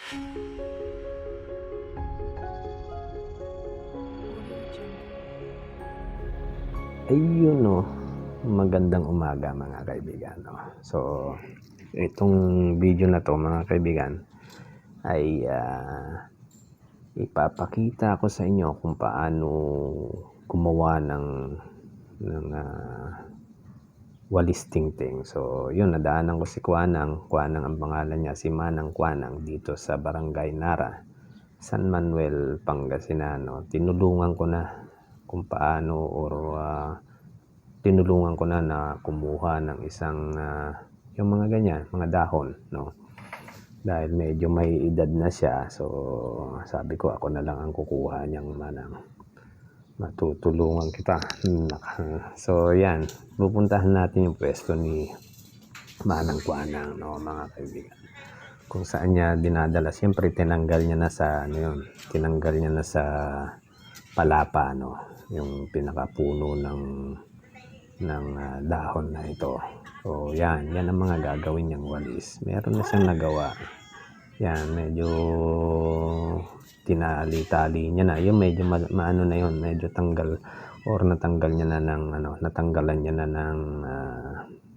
Ayun, no, magandang umaga mga kaibigan, no. So, itong video na to mga kaibigan ay ipapakita ko sa inyo kung paano gumawa ng walis tingting. So, yun, nadaanan ko si Kuanang ang pangalan niya, si Manang Kuanang, dito sa Barangay Nara, San Manuel, Pangasinan, no. Tinulungan ko na kung paano tinulungan ko na kumuha ng isang yung mga ganyan, mga dahon, no. Dahil medyo may edad na siya, so sabi ko ako na lang ang kukuha niyang Manang. Matutulungan kita. So yan, pupuntahan natin yung pwesto ni Manang Kuanang, no, mga kaibigan. Kung saan niya dinadala, siyempre tinanggal niya na sa palapa, no, yung pinakapuno ng dahon na ito. So yan ang mga gagawin niyang walis. Meron na siyang nagawa. Yan, medyo tinali-tali niya na. Yung medyo maano na yun, medyo tanggal or natanggal niya na natanggalan niya na ng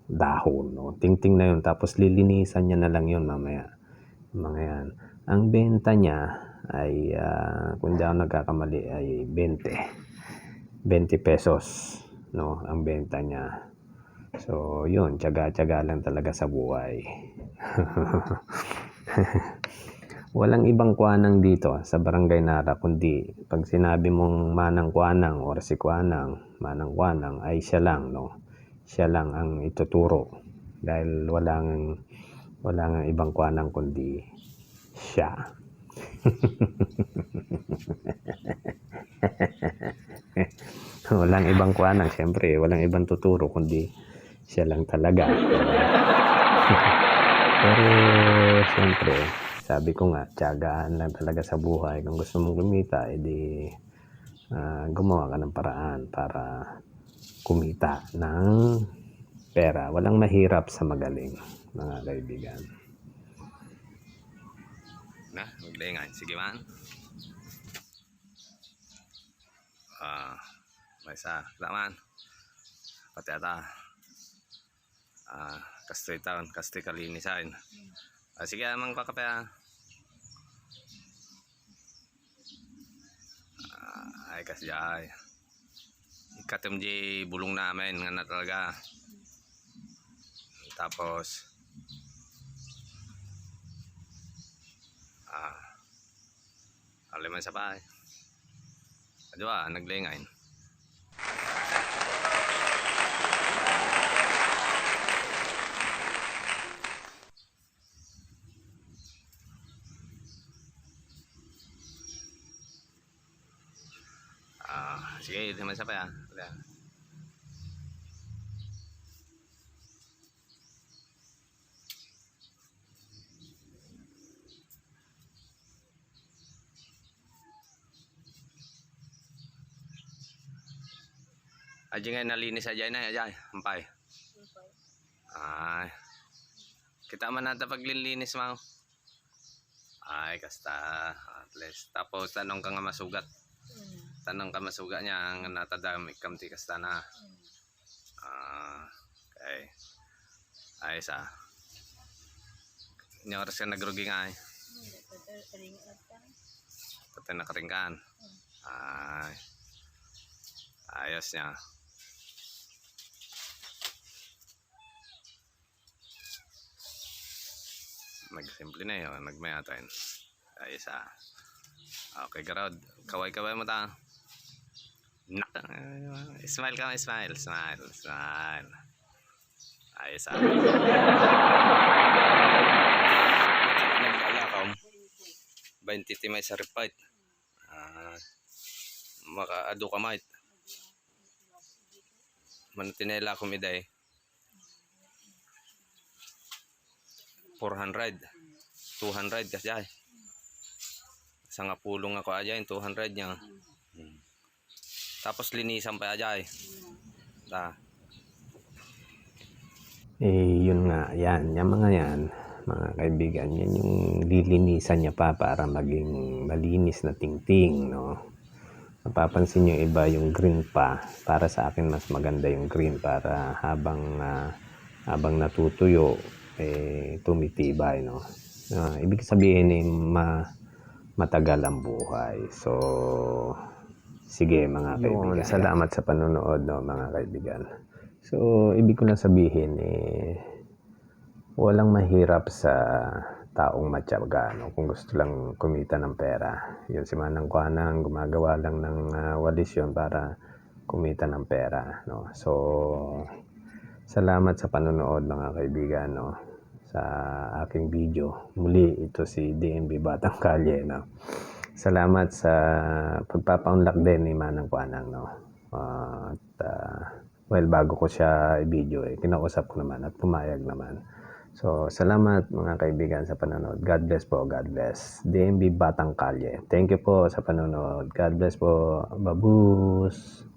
dahon, no. Tingting na yun, tapos lilinisan niya na lang yun mamaya. Mga yan. Ang benta niya ay kung di ako nagkakamali ay 20 pesos, no, ang benta niya. So yun, tiyaga-tiyaga lang talaga sa buhay. Walang ibang Kuanang dito sa Barangay Nara, kundi pag sinabi mong Manang Kuanang or si Kuanang, Manang Kuanang, ay siya lang, no. Siya lang ang ituturo, dahil walang ibang Kuanang kundi siya. Walang ibang Kuanang, siyempre walang ibang tuturo kundi siya lang talaga. Pero siyempre, sabi ko nga, tiyagaan lang talaga sa buhay. Kung gusto mong kumita, edi gumawa ka ng paraan para kumita ng pera. Walang mahirap sa magaling, mga kaibigan. Na, maglingan. Sige man. May isa. Laman. Pati ata. Kastoy kalinisan. Sige, amang kakape ay kasjay. Ikatim di bulong namin nga na talaga. Tapos aliman sa bahay. Diba, naglingain. Sige, di man sa pa Aji nga nalinis aja na aja, ampay. Ay. Kita man nata paglilinis mo. Ay, kasta at least. Tapos tanong ka nga masugat. Tanong ka masugat niya ang natadami kamti kasta na. Okay. Ay sa. Ni oras ka nagrugi nga ay. Pati nakaringkan. Ay. Ayos niya. Nagsimple na yun, nagmayatin. Ayos Okay, garod. Kaway-kaway mo ta. Smile ka, smile. Ayos nag-alakaw 20 timay sa repite. Makaado ka mait. Manatinela ko miday 400 200 kasi ay sa nga pulong ako ajay 200 niya. Tapos linisan pa ajay yun nga, yan, yung mga yan mga kaibigan, yan yung lilinisan niya pa para maging malinis na tingting, no? Mapapansin niyo iba yung green pa. Para sa akin mas maganda yung green para habang natutuyo tumitibay, no? Ibig sabihin matagal ang buhay. So sige mga kaibigan, salamat sa panonood, no, mga kaibigan. So ibig ko lang sabihin walang mahirap sa taong matyaga, no? Kung gusto lang kumita ng pera. Yun si Manang Kuanang gumagawa lang ng walis yun para kumita ng pera, no? So salamat sa panonood mga kaibigan, no, sa aking video. Muli ito si DMB Batang Kalye, no. Salamat sa pagpapaunlak din ni Manang Kuanang, no. Well, bago ko siya i-video kinausap ko naman at pumayag naman. So, salamat mga kaibigan sa panonood. God bless po, God bless. DMB Batang Kalye. Thank you po sa panonood. God bless po. Babus!